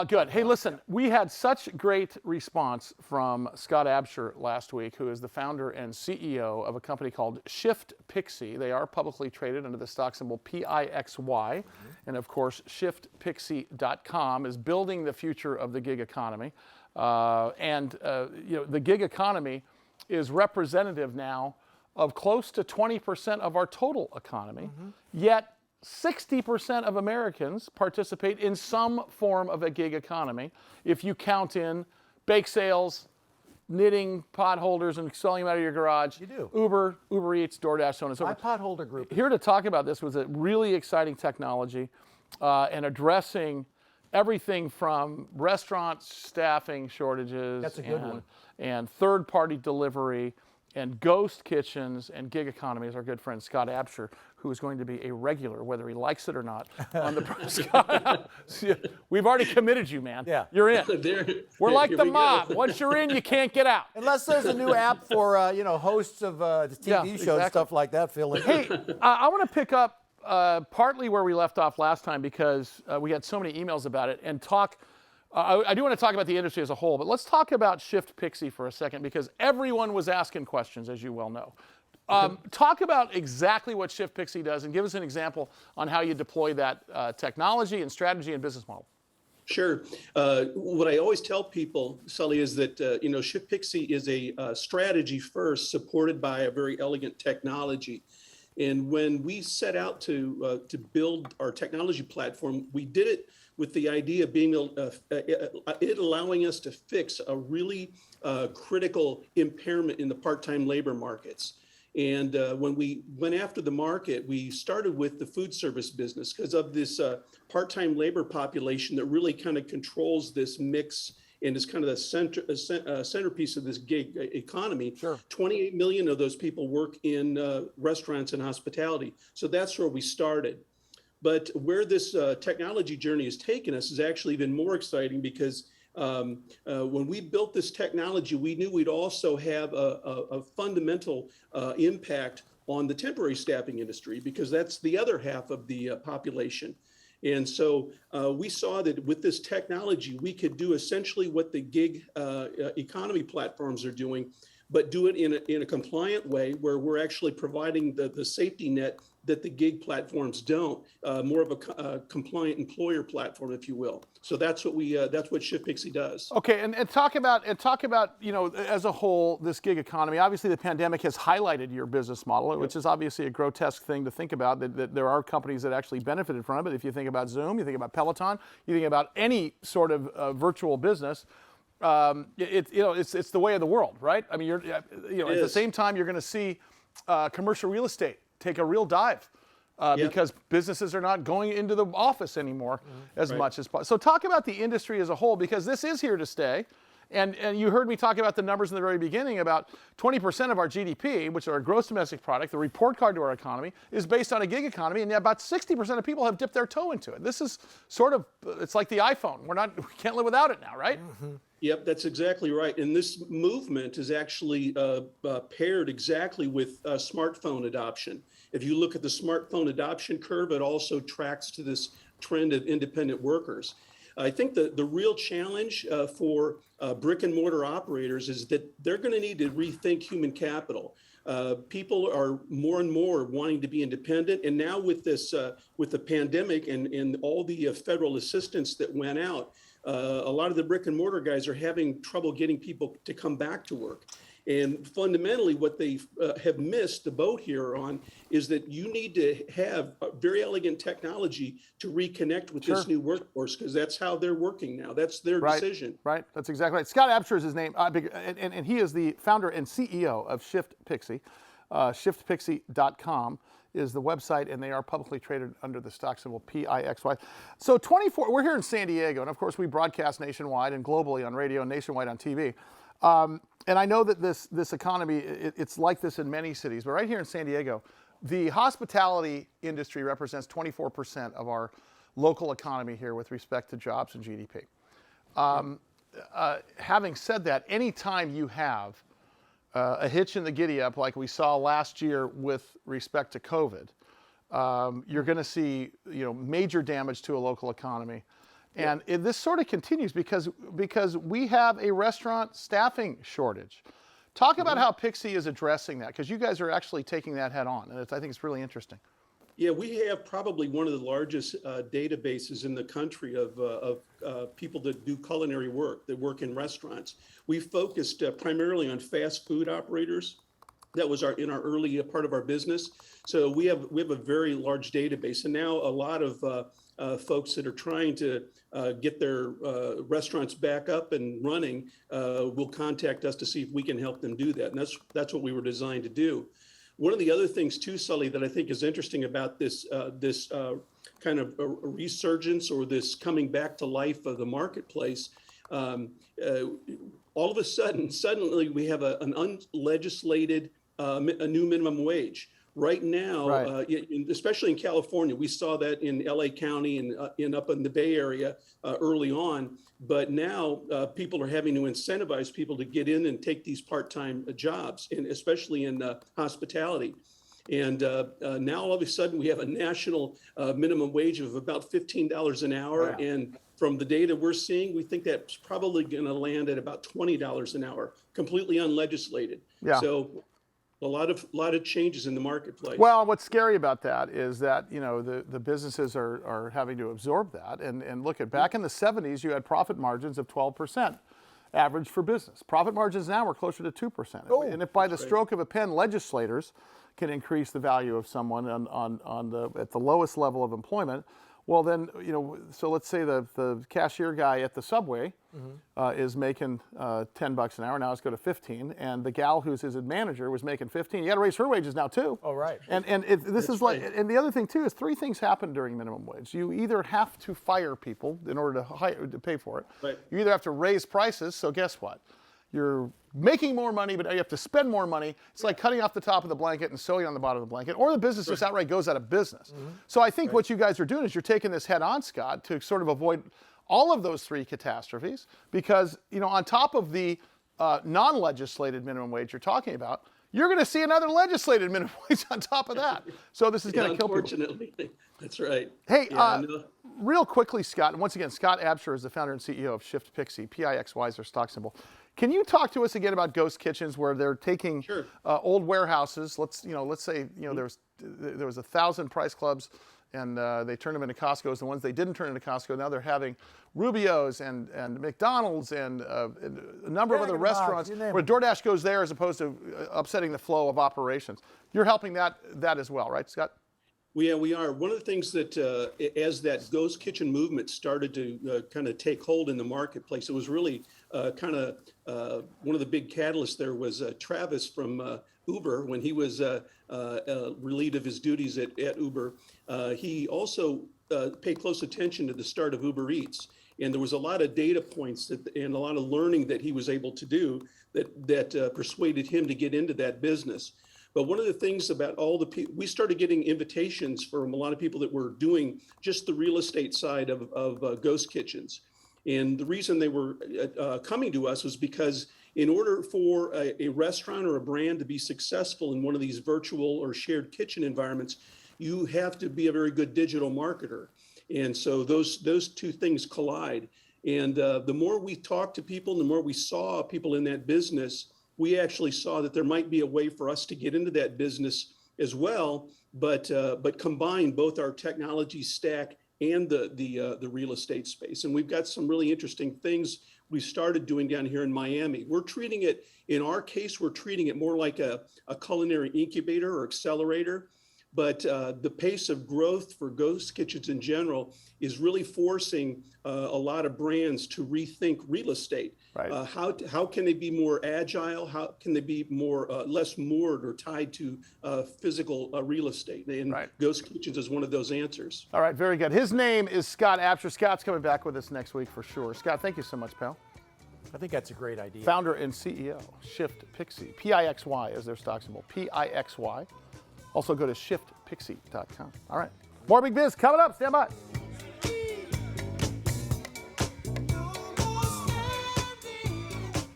Good. Hey, listen, we had such great response from Scott Absher last week, who is the founder and CEO of a company called ShiftPixy. They are publicly traded under the stock symbol PIXY. And of course, ShiftPixy.com is building the future of the gig economy. The gig economy is representative now of close to 20% of our total economy, yet 60% of Americans participate in some form of a gig economy. If you count in bake sales, knitting pot holders and selling them out of your garage, you do. Uber Eats, DoorDash, so on and so forth. My pot holder group. Here to talk about this was a really exciting technology and addressing everything from restaurant staffing shortages. That's a good one. And third-party delivery and ghost kitchens and gig economies. Our good friend Scott Absher, who is going to be a regular, whether he likes it or not, on the Scott. We've already committed you, man. Yeah. You're in. We're like the mob. Once you're in, you can't get out. Unless there's a new app for hosts of the TV shows, exactly. stuff like that. Phil. Hey, I want to pick up partly where we left off last time because we had so many emails about it and talk. I do want to talk about the industry as a whole, but let's talk about ShiftPixy for a second because everyone was asking questions, as you well know. Talk about exactly what ShiftPixy does and give us an example on how you deploy that technology and strategy and business model. Sure. What I always tell people, Sully, is that ShiftPixy is a strategy first, supported by a very elegant technology. And when we set out to build our technology platform, we did it with the idea of being it allowing us to fix a really critical impairment in the part-time labor markets. And when we went after the market, we started with the food service business because of this part-time labor population that really kind of controls this mix and is kind of the centerpiece of this gig economy. Sure. 28 million of those people work in restaurants and hospitality. So that's where we started. But where this technology journey has taken us is actually even more exciting because when we built this technology, we knew we'd also have a fundamental impact on the temporary staffing industry because that's the other half of the population. And so we saw that with this technology, we could do essentially what the gig economy platforms are doing, but do it in a compliant way where we're actually providing the safety net that the gig platforms don't, more of a compliant employer platform, if you will. So that's what ShiftPixy does. Okay, and talk about as a whole this gig economy. Obviously, the pandemic has highlighted your business model, which is obviously a grotesque thing to think about. That there are companies that actually benefited from it. If you think about Zoom, you think about Peloton, you think about any sort of virtual business. It's the way of the world, right? I mean, at the same time, you're going to see commercial real estate take a real dive because businesses are not going into the office anymore as much as possible. So talk about the industry as a whole because this is here to stay. And you heard me talk about the numbers in the very beginning. About 20% of our GDP, which are our gross domestic product, the report card to our economy, is based on a gig economy, and about 60% of people have dipped their toe into it. This is sort of, it's like the iPhone. We can't live without it now, right? Mm-hmm. Yep, that's exactly right. And this movement is actually paired exactly with smartphone adoption. If you look at the smartphone adoption curve, it also tracks to this trend of independent workers. I think the real challenge for brick and mortar operators is that they're going to need to rethink human capital. People are more and more wanting to be independent. And now with this, with the pandemic and all the federal assistance that went out, a lot of the brick and mortar guys are having trouble getting people to come back to work. And fundamentally, what they have missed the boat here on is that you need to have a very elegant technology to reconnect with this new workforce because that's how they're working now. That's their decision. Right, that's exactly right. Scott Absher is his name, and he is the founder and CEO of ShiftPixy. ShiftPixy.com is the website, and they are publicly traded under the stock symbol PIXY. So we're here in San Diego, and of course we broadcast nationwide and globally on radio and nationwide on TV. And I know that this economy, it's like this in many cities, but right here in San Diego, the hospitality industry represents 24% of our local economy here with respect to jobs and GDP. Having said that, anytime you have a hitch in the giddy up like we saw last year with respect to COVID, you're going to see major damage to a local economy. And this sort of continues because we have a restaurant staffing shortage. Talk about how Pixy is addressing that, because you guys are actually taking that head on, and I think it's really interesting. Yeah, we have probably one of the largest databases in the country of people that do culinary work, that work in restaurants. We focused primarily on fast food operators. That was in our early part of our business. So we have a very large database, and now a lot of folks that are trying to get their restaurants back up and running will contact us to see if we can help them do that, and that's what we were designed to do. One of the other things too, Sully, that I think is interesting about this kind of a resurgence or this coming back to life of the marketplace, all of a sudden, suddenly we have an unlegislated a new minimum wage. Right now, especially in California, we saw that in LA County and up in the Bay Area early on. But now people are having to incentivize people to get in and take these part-time jobs, and especially in hospitality. And now all of a sudden we have a national minimum wage of about $15 an hour. Yeah. And from the data we're seeing, we think that's probably going to land at about $20 an hour, completely unlegislated. Yeah. So a lot of changes in the marketplace. Well, what's scary about that is that, you know, the businesses are having to absorb that. And look at back in the 70s, you had profit margins of 12% average for business. Profit margins now are closer to 2%. Oh, and if by the stroke of a pen, legislators can increase the value of someone at the lowest level of employment, well then, you know, so let's say the cashier guy at the Subway is making $10 an hour. Now it's go to 15, and the gal who's his manager was making 15. You got to raise her wages now too. Oh, right. And this is like, and the other thing too is three things happen during minimum wage. You either have to fire people in order to pay for it. Right. You either have to raise prices. So guess what? You're making more money, but you have to spend more money. It's like cutting off the top of the blanket and sewing on the bottom of the blanket, or the business just outright goes out of business. So I think what you guys are doing is you're taking this head on, Scott, to sort of avoid all of those three catastrophes, because, you know, on top of the non-legislated minimum wage you're talking about, you're going to see another legislated minimum wage on top of that. So this is going to kill people. Unfortunately, that's right. Hey, real quickly, Scott, and once again, Scott Absher is the founder and CEO of ShiftPixy. PIXY is their stock symbol. Can you talk to us again about ghost kitchens, where they're taking old warehouses? Let's say there was 1,000 Price Clubs, and they turned them into Costco's. The ones they didn't turn into Costco, now they're having Rubio's and McDonald's and a number of other restaurants where DoorDash goes there as opposed to upsetting the flow of operations. You're helping that as well, right, Scott? We are. One of the things that, as that ghost kitchen movement started to kind of take hold in the marketplace, it was really kind of one of the big catalysts there was Travis from Uber. When he was relieved of his duties at Uber, he also paid close attention to the start of Uber Eats. And there was a lot of data points and a lot of learning that he was able to do that persuaded him to get into that business. But one of the things about all the people, we started getting invitations from a lot of people that were doing just the real estate side of ghost kitchens. And the reason they were coming to us was because in order for a restaurant or a brand to be successful in one of these virtual or shared kitchen environments, you have to be a very good digital marketer. And so those two things collide. And the more we talked to people, the more we saw people in that business, we actually saw that there might be a way for us to get into that business as well, but combine both our technology stack and the real estate space. And we've got some really interesting things we started doing down here in Miami. We're treating it, in our case, we're treating it more like a culinary incubator or accelerator. But the pace of growth for ghost kitchens in general is really forcing a lot of brands to rethink real estate. Right. How can they be more agile? How can they be more less moored or tied to physical real estate? And ghost kitchens is one of those answers. All right, very good. His name is Scott Absher. Scott's coming back with us next week for sure. Scott, thank you so much, pal. I think that's a great idea. Founder and CEO, ShiftPixy. PIXY is their stock symbol. PIXY. Also go to ShiftPixy.com. All right. More Big Biz coming up. Stand by.